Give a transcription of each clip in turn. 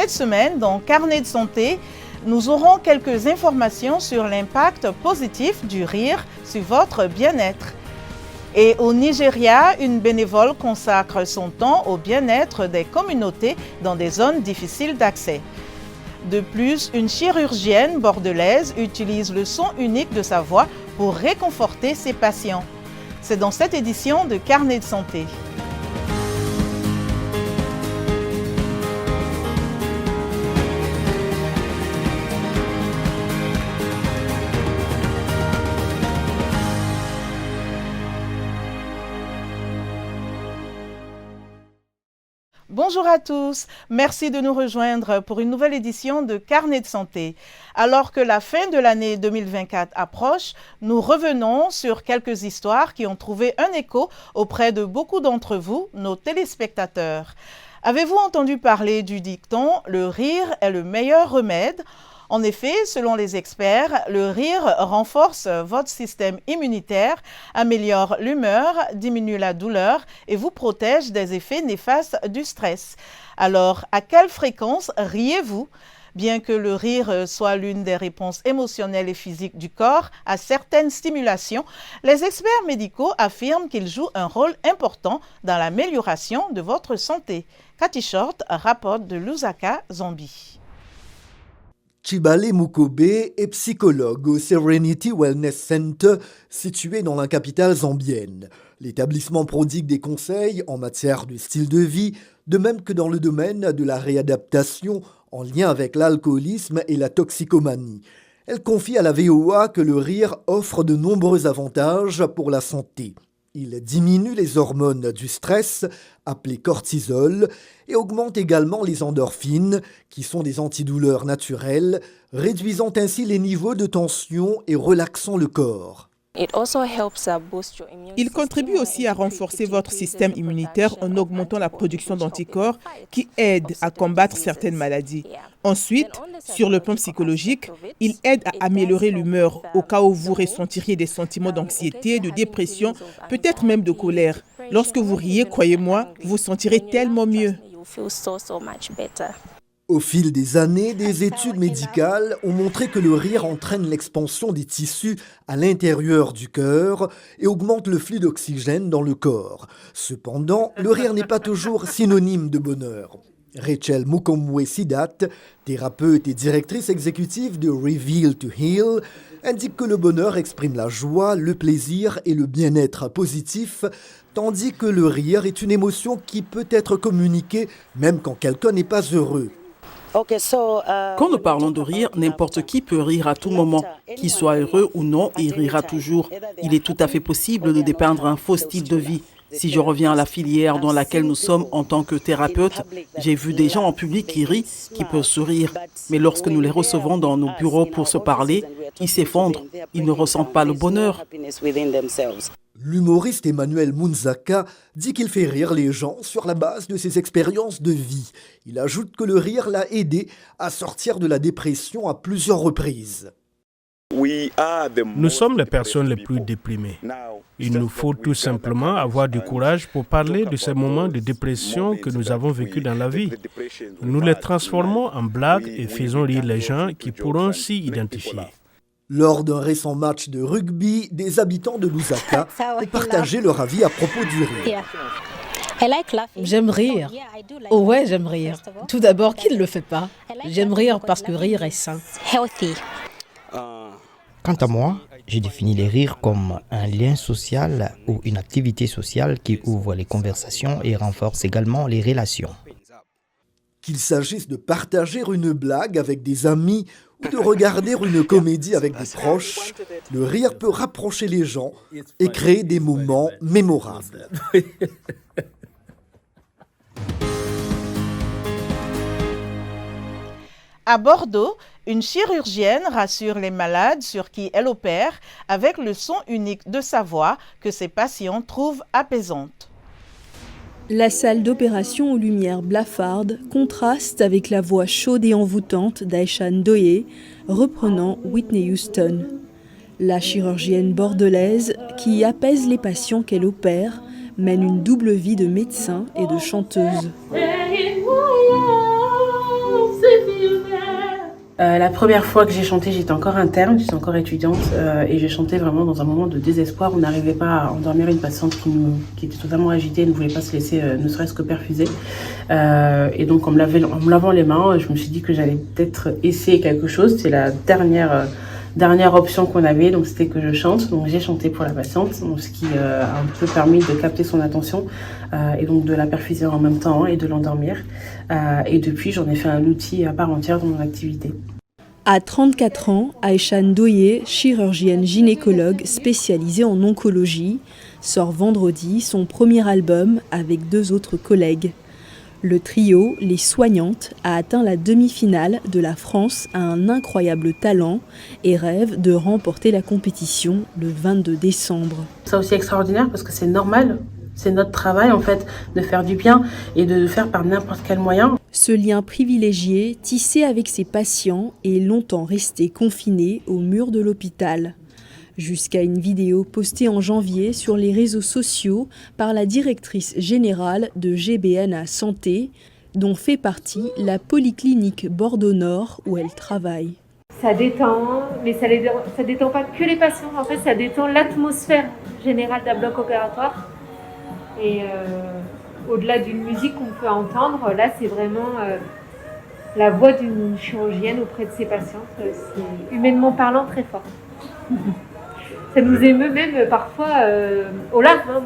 cette semaine, dans Carnet de santé, nous aurons quelques informations sur l'impact positif du rire sur votre bien-être. Et au Nigeria, une bénévole consacre son temps au bien-être des communautés dans des zones difficiles d'accès. De plus, une chirurgienne bordelaise utilise le son unique de sa voix pour réconforter ses patients. C'est dans cette édition de Carnet de santé. Bonjour à tous, merci de nous rejoindre pour une nouvelle édition de Carnet de santé. Alors que la fin de l'année 2024 approche, nous revenons sur quelques histoires qui ont trouvé un écho auprès de beaucoup d'entre vous, nos téléspectateurs. Avez-vous entendu parler du dicton « Le rire est le meilleur remède » ? En effet, selon les experts, le rire renforce votre système immunitaire, améliore l'humeur, diminue la douleur et vous protège des effets néfastes du stress. Alors, à quelle fréquence riez-vous ? Bien que le rire soit l'une des réponses émotionnelles et physiques du corps à certaines stimulations, les experts médicaux affirment qu'il joue un rôle important dans l'amélioration de votre santé. Cathy Short rapporte de Lusaka, Zambie. Chibale Mukobe est psychologue au Serenity Wellness Center situé dans la capitale zambienne. L'établissement prodigue des conseils en matière de style de vie, de même que dans le domaine de la réadaptation en lien avec l'alcoolisme et la toxicomanie. Elle confie à la VOA que le rire offre de nombreux avantages pour la santé. Il diminue les hormones du stress, appelées cortisol, et augmente également les endorphines, qui sont des antidouleurs naturelles, réduisant ainsi les niveaux de tension et relaxant le corps. Il contribue aussi à renforcer votre système immunitaire en augmentant la production d'anticorps qui aident à combattre certaines maladies. Ensuite, sur le plan psychologique, il aide à améliorer l'humeur au cas où vous ressentiriez des sentiments d'anxiété, de dépression, peut-être même de colère. Lorsque vous riez, croyez-moi, vous vous sentirez tellement mieux. Au fil des années, des études médicales ont montré que le rire entraîne l'expansion des tissus à l'intérieur du cœur et augmente le flux d'oxygène dans le corps. Cependant, le rire n'est pas toujours synonyme de bonheur. Rachel Mukomwe Sidat, thérapeute et directrice exécutive de Reveal to Heal, indique que le bonheur exprime la joie, le plaisir et le bien-être positif, tandis que le rire est une émotion qui peut être communiquée même quand quelqu'un n'est pas heureux. Quand nous parlons de rire, n'importe qui peut rire à tout moment. Qu'il soit heureux ou non, il rira toujours. Il est tout à fait possible de dépeindre un faux style de vie. Si je reviens à la filière dans laquelle nous sommes en tant que thérapeute, j'ai vu des gens en public qui rient, qui peuvent sourire. Mais lorsque nous les recevons dans nos bureaux pour se parler, ils s'effondrent. Ils ne ressentent pas le bonheur. L'humoriste Emmanuel Munzaka dit qu'il fait rire les gens sur la base de ses expériences de vie. Il ajoute que le rire l'a aidé à sortir de la dépression à plusieurs reprises. Nous sommes les personnes les plus déprimées. Il nous faut tout simplement avoir du courage pour parler de ces moments de dépression que nous avons vécus dans la vie. Nous les transformons en blagues et faisons rire les gens qui pourront s'y identifier. Lors d'un récent match de rugby, des habitants de Lusaka ont partagé leur avis à propos du rire. J'aime rire. Oh ouais, j'aime rire. Tout d'abord, qui ne le fait pas? J'aime rire parce que rire est sain. Quant à moi, je définis les rires comme un lien social ou une activité sociale qui ouvre les conversations et renforce également les relations. Qu'il s'agisse de partager une blague avec des amis ou de regarder une comédie avec des proches, le rire peut rapprocher les gens et créer des moments mémorables. À Bordeaux, une chirurgienne rassure les malades sur qui elle opère avec le son unique de sa voix que ses patients trouvent apaisante. La salle d'opération aux lumières blafardes contraste avec la voix chaude et envoûtante d'Aisha Ndoye, reprenant Whitney Houston. La chirurgienne bordelaise, qui apaise les patients qu'elle opère, mène une double vie de médecin et de chanteuse. La première fois que j'ai chanté, j'étais encore interne, j'étais encore étudiante et j'ai chanté vraiment dans un moment de désespoir. On n'arrivait pas à endormir une patiente qui était totalement agitée et ne voulait pas se laisser ne serait-ce que perfuser. Et donc en me lavant les mains, je me suis dit que j'allais peut-être essayer quelque chose. C'est la dernière option qu'on avait, donc c'était que je chante. Donc j'ai chanté pour la patiente, donc, ce qui a un peu permis de capter son attention et donc de la perfuser en même temps et de l'endormir. Et depuis, j'en ai fait un outil à part entière dans mon activité. À 34 ans, Aisha Ndoye, chirurgienne gynécologue spécialisée en oncologie, sort vendredi son premier album avec 2 autres collègues. Le trio, Les Soignantes, a atteint la demi-finale de La France a un incroyable talent et rêve de remporter la compétition le 22 décembre. C'est aussi extraordinaire parce que c'est normal, c'est notre travail en fait de faire du bien et de le faire par n'importe quel moyen. Ce lien privilégié, tissé avec ses patients, est longtemps resté confiné aux murs de l'hôpital. Jusqu'à une vidéo postée en janvier sur les réseaux sociaux par la directrice générale de GBNA Santé, dont fait partie la polyclinique Bordeaux-Nord où elle travaille. Ça détend, mais ça détend pas que les patients, en fait ça détend l'atmosphère générale d'un bloc opératoire. Et au-delà d'une musique qu'on peut entendre, là c'est vraiment la voix d'une chirurgienne auprès de ses patientes. C'est humainement parlant très fort. Ça nous émeut même parfois aux larmes.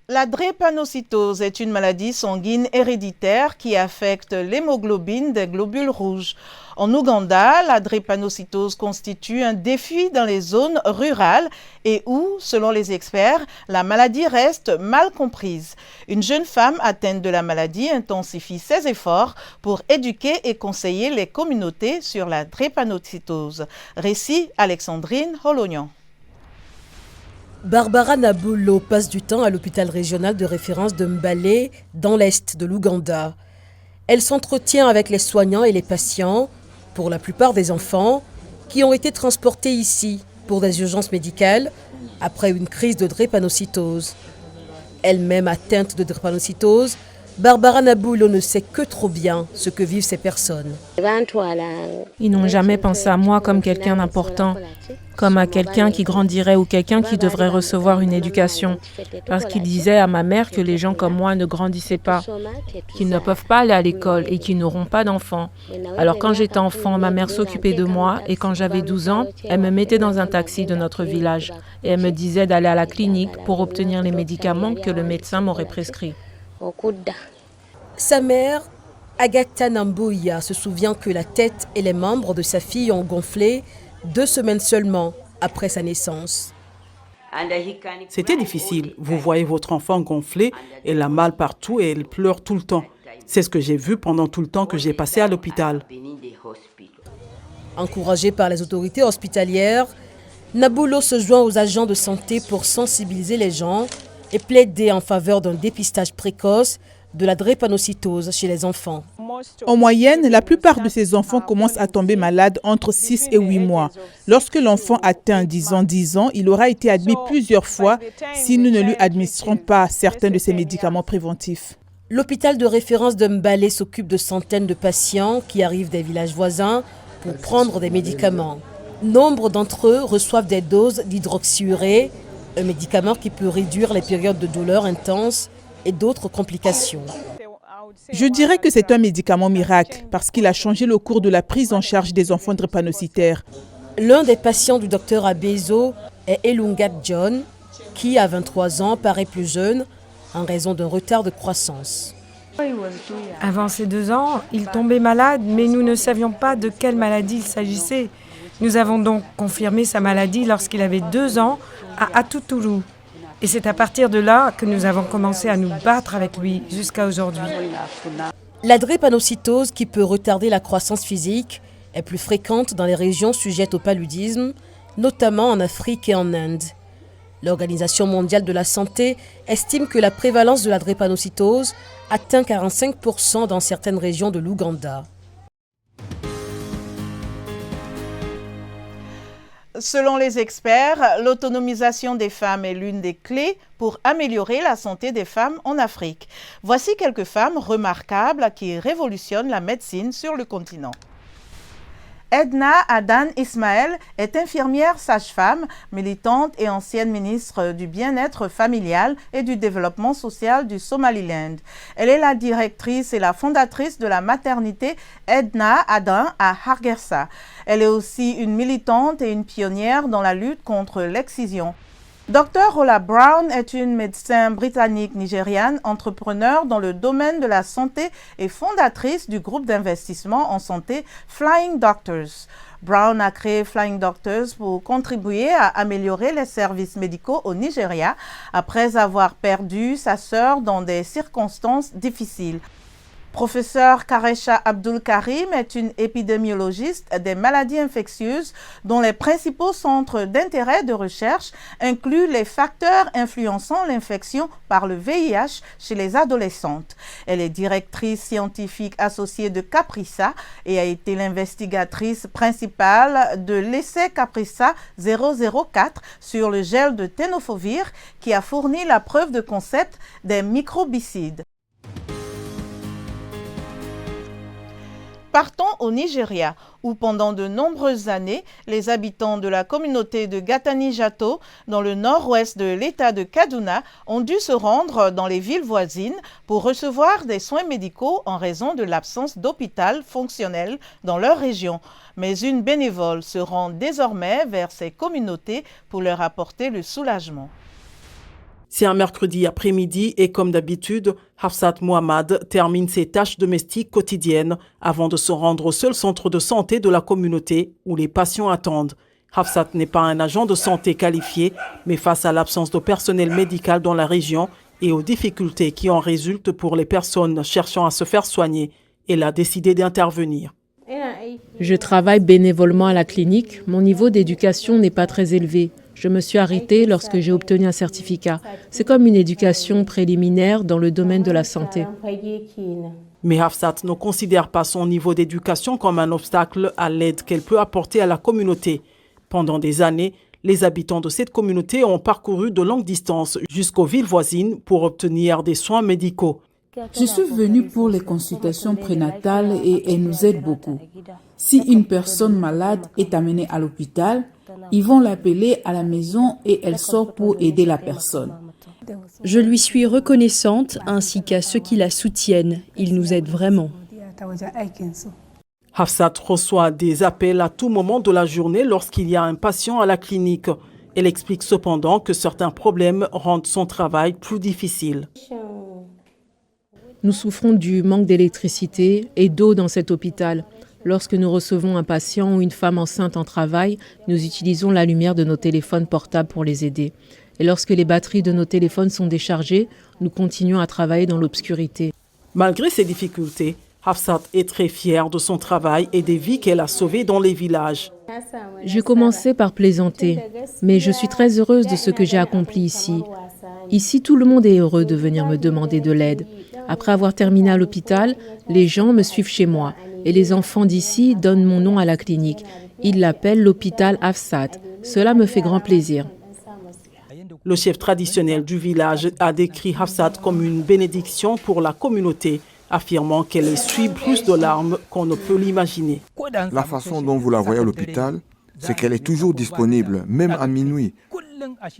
La drépanocytose est une maladie sanguine héréditaire qui affecte l'hémoglobine des globules rouges. En Ouganda, la drépanocytose constitue un défi dans les zones rurales et où, selon les experts, la maladie reste mal comprise. Une jeune femme atteinte de la maladie intensifie ses efforts pour éduquer et conseiller les communautés sur la drépanocytose. Récit Alexandrine Holognan. Barbara Nabullo passe du temps à l'hôpital régional de référence de Mbale, dans l'est de l'Ouganda. Elle s'entretient avec les soignants et les patients, pour la plupart des enfants, qui ont été transportés ici pour des urgences médicales après une crise de drépanocytose. Elle-même atteinte de drépanocytose, Barbara Nabullo ne sait que trop bien ce que vivent ces personnes. Ils n'ont jamais pensé à moi comme quelqu'un d'important, comme à quelqu'un qui grandirait ou quelqu'un qui devrait recevoir une éducation. Parce qu'ils disaient à ma mère que les gens comme moi ne grandissaient pas, qu'ils ne peuvent pas aller à l'école et qu'ils n'auront pas d'enfants. Alors quand j'étais enfant, ma mère s'occupait de moi et quand j'avais 12 ans, elle me mettait dans un taxi de notre village et elle me disait d'aller à la clinique pour obtenir les médicaments que le médecin m'aurait prescrits. Sa mère, Agatha Namboya, se souvient que la tête et les membres de sa fille ont gonflé 2 semaines seulement après sa naissance. C'était difficile. Vous voyez votre enfant gonflé, elle a mal partout et elle pleure tout le temps. C'est ce que j'ai vu pendant tout le temps que j'ai passé à l'hôpital. Encouragée par les autorités hospitalières, Nabullo se joint aux agents de santé pour sensibiliser les gens et plaider en faveur d'un dépistage précoce de la drépanocytose chez les enfants. En moyenne, la plupart de ces enfants commencent à tomber malades entre 6 et 8 mois. Lorsque l'enfant atteint 10 ans, il aura été admis plusieurs fois si nous ne lui administrons pas certains de ces médicaments préventifs. L'hôpital de référence de Mbale s'occupe de centaines de patients qui arrivent des villages voisins pour prendre des médicaments. Nombre d'entre eux reçoivent des doses d'hydroxyurée, un médicament qui peut réduire les périodes de douleur intense et d'autres complications. Je dirais que c'est un médicament miracle parce qu'il a changé le cours de la prise en charge des enfants drépanocytaires. L'un des patients du docteur Abezo est Elungat John, qui à 23 ans paraît plus jeune en raison d'un retard de croissance. Avant ses 2 ans, il tombait malade, mais nous ne savions pas de quelle maladie il s'agissait. Nous avons donc confirmé sa maladie lorsqu'il avait 2 ans à Atoutoulou. Et c'est à partir de là que nous avons commencé à nous battre avec lui jusqu'à aujourd'hui. La drépanocytose, qui peut retarder la croissance physique, est plus fréquente dans les régions sujettes au paludisme, notamment en Afrique et en Inde. L'Organisation mondiale de la santé estime que la prévalence de la drépanocytose atteint 45% dans certaines régions de l'Ouganda. Selon les experts, l'autonomisation des femmes est l'une des clés pour améliorer la santé des femmes en Afrique. Voici quelques femmes remarquables qui révolutionnent la médecine sur le continent. Edna Adan Ismaël est infirmière sage-femme, militante et ancienne ministre du Bien-être familial et du développement social du Somaliland. Elle est la directrice et la fondatrice de la maternité Edna Adan à Hargeisa. Elle est aussi une militante et une pionnière dans la lutte contre l'excision. Dr. Ola Brown est une médecin britannique-nigériane, entrepreneur dans le domaine de la santé et fondatrice du groupe d'investissement en santé Flying Doctors. Brown a créé Flying Doctors pour contribuer à améliorer les services médicaux au Nigeria après avoir perdu sa sœur dans des circonstances difficiles. Professeur Karesha Abdul Karim est une épidémiologiste des maladies infectieuses dont les principaux centres d'intérêt de recherche incluent les facteurs influençant l'infection par le VIH chez les adolescentes. Elle est directrice scientifique associée de CAPRISA et a été l'investigatrice principale de l'essai CAPRISA 004 sur le gel de tenofovir qui a fourni la preuve de concept des microbicides. Partons au Nigeria, où pendant de nombreuses années, les habitants de la communauté de Gatani-Jato, dans le nord-ouest de l'État de Kaduna, ont dû se rendre dans les villes voisines pour recevoir des soins médicaux en raison de l'absence d'hôpital fonctionnel dans leur région. Mais une bénévole se rend désormais vers ces communautés pour leur apporter le soulagement. C'est un mercredi après-midi et comme d'habitude, Hafsat Mohamad termine ses tâches domestiques quotidiennes avant de se rendre au seul centre de santé de la communauté où les patients attendent. Hafsat n'est pas un agent de santé qualifié, mais face à l'absence de personnel médical dans la région et aux difficultés qui en résultent pour les personnes cherchant à se faire soigner, elle a décidé d'intervenir. Je travaille bénévolement à la clinique. Mon niveau d'éducation n'est pas très élevé. Je me suis arrêtée lorsque j'ai obtenu un certificat. C'est comme une éducation préliminaire dans le domaine de la santé. Mais Hafsat ne considère pas son niveau d'éducation comme un obstacle à l'aide qu'elle peut apporter à la communauté. Pendant des années, les habitants de cette communauté ont parcouru de longues distances jusqu'aux villes voisines pour obtenir des soins médicaux. Je suis venue pour les consultations prénatales et elles nous aident beaucoup. Si une personne malade est amenée à l'hôpital, ils vont l'appeler à la maison et elle sort pour aider la personne. Je lui suis reconnaissante ainsi qu'à ceux qui la soutiennent. Ils nous aident vraiment. Hafsat reçoit des appels à tout moment de la journée lorsqu'il y a un patient à la clinique. Elle explique cependant que certains problèmes rendent son travail plus difficile. Nous souffrons du manque d'électricité et d'eau dans cet hôpital. Lorsque nous recevons un patient ou une femme enceinte en travail, nous utilisons la lumière de nos téléphones portables pour les aider. Et lorsque les batteries de nos téléphones sont déchargées, nous continuons à travailler dans l'obscurité. Malgré ces difficultés, Hafsat est très fière de son travail et des vies qu'elle a sauvées dans les villages. J'ai commencé par plaisanter, mais je suis très heureuse de ce que j'ai accompli ici. Ici, tout le monde est heureux de venir me demander de l'aide. Après avoir terminé à l'hôpital, les gens me suivent chez moi. Et les enfants d'ici donnent mon nom à la clinique. Ils l'appellent l'hôpital Hafsat. Cela me fait grand plaisir. Le chef traditionnel du village a décrit Hafsat comme une bénédiction pour la communauté, affirmant qu'elle essuie plus de larmes qu'on ne peut l'imaginer. La façon dont vous la voyez à l'hôpital, c'est qu'elle est toujours disponible, même à minuit.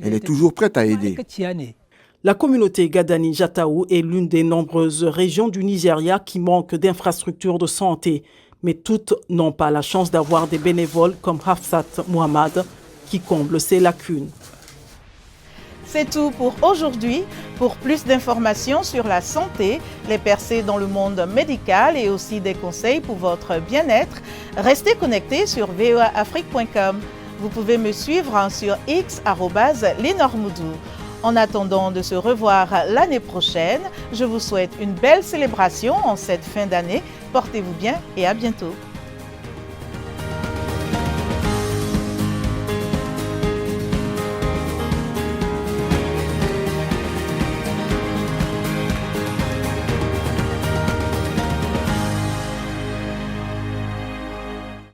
Elle est toujours prête à aider. La communauté Gatani-Jataou est l'une des nombreuses régions du Nigeria qui manquent d'infrastructures de santé. Mais toutes n'ont pas la chance d'avoir des bénévoles comme Hafsat Mohamad qui comblent ces lacunes. C'est tout pour aujourd'hui. Pour plus d'informations sur la santé, les percées dans le monde médical et aussi des conseils pour votre bien-être, restez connectés sur voaafrique.com. Vous pouvez me suivre sur X @lenormoudou. En attendant de se revoir l'année prochaine, je vous souhaite une belle célébration en cette fin d'année. Portez-vous bien et à bientôt.